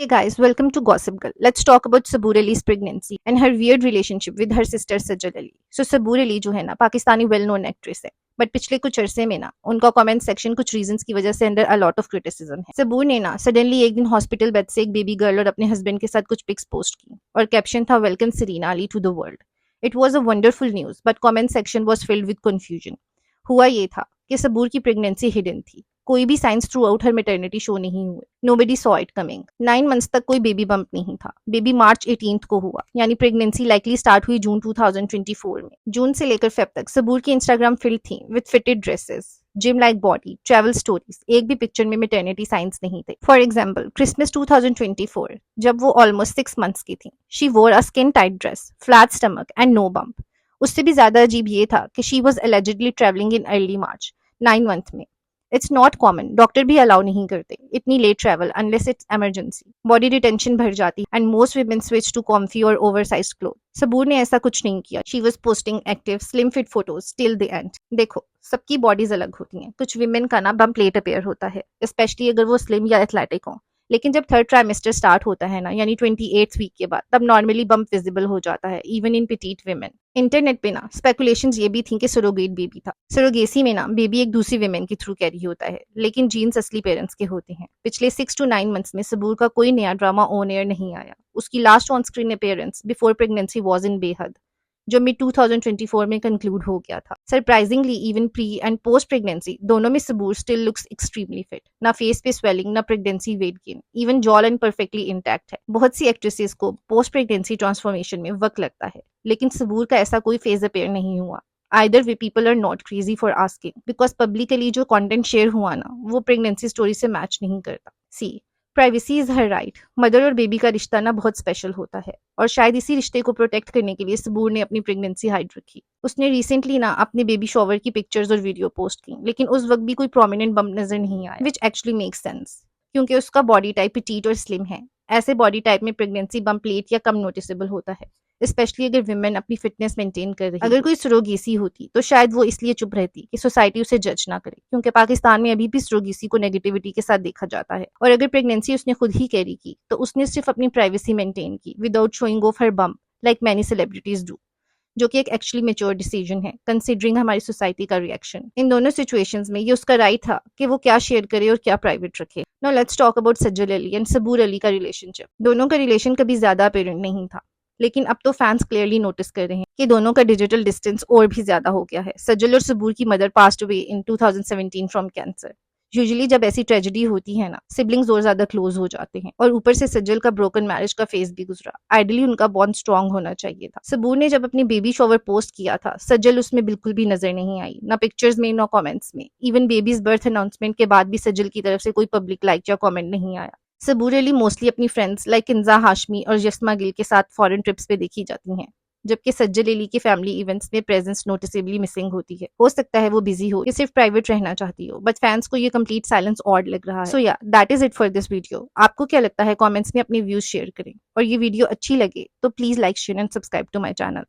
Hey guys, welcome to Gossip Girl. Let's talk about Saboor Ali's pregnancy and her weird relationship with her sister Sajjal Ali. So Saboor Ali जो है ना Pakistani well known actress है but पिछले कुछ अरसे में ना उनका कमेंट सेक्शन कुछ रीजंस की वजह से under a lot of criticism है। सबूर ने ना सडनली एक दिन हॉस्पिटल बेड से एक बेबी गर्ल और अपने हस्बैंड के साथ कुछ पिक्स पोस्ट की और कैप्शन था welcome Sarina Ali to the world. It was a wonderful news but comment section was filled with confusion. हुआ ये था कि सबूर की प्रेगनेंसी हिडन थी। कोई भी साइंस थ्रू आउट हर मेटर्निटी शो नहीं हुए। Nobody saw it coming. 9 months तक कोई बेबी बम्प नहीं था। बेबी मार्च 18 को हुआ, यानी प्रेगनेंसी लाइकली स्टार्ट हुई जून 2024 में। जून से लेकर फेब तक सबूर की इंस्टाग्राम फिल्ड थी with fitted dresses, gym like body, travel stories. एक भी पिक्चर में मेटर्निटी साइंस नहीं थे। फॉर एग्जाम्पल क्रिसमस 2024 जब वो ऑलमोस्ट 6 मंथ्स की थी, she wore a skin tight dress, flat stomach and no bump. उससे भी ज्यादा अजीब ये था कि she was allegedly travelling in early March 9 month में। इट्स नॉट कॉमन, डॉक्टर भी अलाउ नहीं करते इतनी late travel unless it's emergency. Body retention भर जाती and most women switch to comfy और ओवरसाइज्ड क्लोथ। सबूर ने ऐसा कुछ नहीं किया। She was posting active slim fit photos till the end. देखो, सबकी बॉडीज अलग होती हैं। कुछ विमेन का ना बम्प लेट अपेयर होता है, स्पेशली अगर वो स्लिम या एथलेटिक हो। लेकिन जब थर्ड ट्राइमेस्टर स्टार्ट होता है ना, यानी 28th वीक के बाद, तब नॉर्मली बम्प विजिबल हो जाता है even in petite women. Internet पे ना स्पेकुलेशंस ये भी थी कि सरोगेट बेबी था। सरोगेसी में ना बेबी एक दूसरी विमेन के थ्रू कैरी होता है, लेकिन जीन्स असली पेरेंट्स के होते हैं। पिछले 6 to 9 मंथ्स में सबूर का कोई नया ड्रामा ऑन एयर नहीं आया। उसकी last on screen appearance before pregnancy was in बेहद, जो मिड 2024 में कंक्लूड हो गया था। Surprisingly even pre and post pregnancy दोनों में सबूर स्टिल लुक्स एक्सट्रीमली फिट। ना फेस पे स्वेलिंग, ना pregnancy weight gain, even jaw line perfectly intact है। बहुत सी एक्ट्रेसेस को पोस्ट प्रेगनेंसी ट्रांसफॉर्मेशन में वक्त लगता है, लेकिन सबूर का ऐसा कोई फेज अपेयर नहीं हुआ। Either way, people are not crazy for asking, because publicly जो कंटेंट शेयर हुआ ना, वो प्रेगनेंसी स्टोरी से मैच नहीं करता। See, privacy is her right. Mother और बेबी का रिश्ता ना बहुत स्पेशल होता है, और शायद इसी रिश्ते को प्रोटेक्ट करने के लिए सबूर ने अपनी प्रेगनेंसी हाइड रखी। उसने रिसेंटली ना अपने बेबी शॉवर की पिक्चर्स और वीडियो पोस्ट की, लेकिन उस वक्त भी कोई प्रोमिनेंट बम्प नजर नहीं आया, विच एक्चुअली मेक्स सेंस, क्योंकि उसका बॉडी टाइप पिटीट और स्लिम है। ऐसे बॉडी टाइप में प्रेगनेंसी बम्प लेट या कम नोटिसेबल होता है, स्पेशली अगर विमेन अपनी फिटनेस मेंटेन कर रही। अगर कोई सरोगेसी होती तो शायद वो इसलिए चुप रहती कि सोसाइटी उसे जज ना करे, क्योंकि पाकिस्तान में अभी भी सरोगेसी को नेगेटिविटी के साथ देखा जाता है। और अगर प्रेगनेंसी उसने खुद ही कैरी की तो उसने सिर्फ अपनी प्राइवेसी मेंटेन की without showing of her bump like many celebrities do, जो कि एक एक्चुअली मेच्योर डिसीजन है कंसिडरिंग हमारी सोसाइटी का रिएक्शन। इन दोनों सिचुएशंस में ये उसका राइट था कि वो क्या शेयर करे और क्या प्राइवेट रखे। Now let's talk about Sajal Ali and Saboor Ali का रिलेशनशिप। दोनों का रिलेशन कभी ज्यादा अपेरेंट नहीं था, लेकिन अब तो फैंस क्लियरली नोटिस कर रहे हैं कि दोनों का डिजिटल डिस्टेंस और भी ज्यादा हो गया है। सज्जल और सबूर की mother passed away in 2017 from cancer. Usually जब ऐसी ट्रेजेडी होती है ना, सिबलिंग्स और ज्यादा क्लोज हो जाते हैं, और ऊपर से सज्जल का ब्रोकन मैरिज का फेस भी गुजरा। आइडियली उनका बॉन्ड स्ट्रांग होना चाहिए था। सबूर ने जब अपनी बेबी शॉवर पोस्ट किया था, सज्जल उसमें बिल्कुल भी नजर नहीं आई, ना पिक्चर्स में, ना कमेंट्स में। इवन बेबीज बर्थ अनाउंसमेंट के बाद भी सज्जल की तरफ से कोई पब्लिक लाइक या कमेंट नहीं आया। सबूर अली मोस्टली अपनी फ्रेंड्स लाइक किंजा हाशमी और यस्मा गिल के साथ फॉरेन ट्रिप्स पे देखी जाती हैं, जबकि सज्जल अली की फैमिली इवेंट्स में प्रेजेंस नोटिसेबली मिसिंग होती है। हो सकता है वो बिजी हो या सिर्फ प्राइवेट रहना चाहती हो, बट फैंस को ये कंप्लीट साइलेंस ऑड लग रहा है। सो या, that is it for this video. आपको क्या लगता है? कमेंट्स में अपने व्यूज शेयर करें, और ये वीडियो अच्छी लगे तो please like, share and subscribe to my channel.